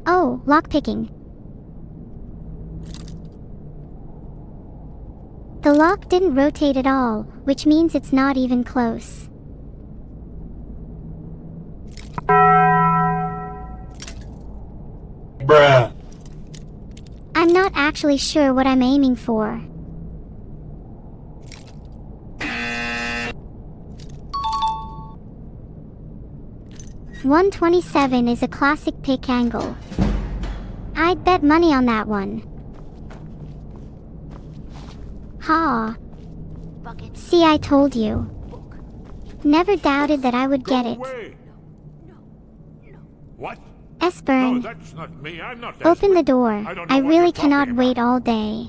Oh, lockpicking. The lock didn't rotate at all, which means it's not even close. Bruh. I'm not actually sure what I'm aiming for. $127 is a classic pick angle. I'd bet money on that one. Ha. See, I told you. Never doubted that I would get it. What? Esbern, No, that's not me. I'm not open the door. I don't know I what really you're talking cannot about. wait all day.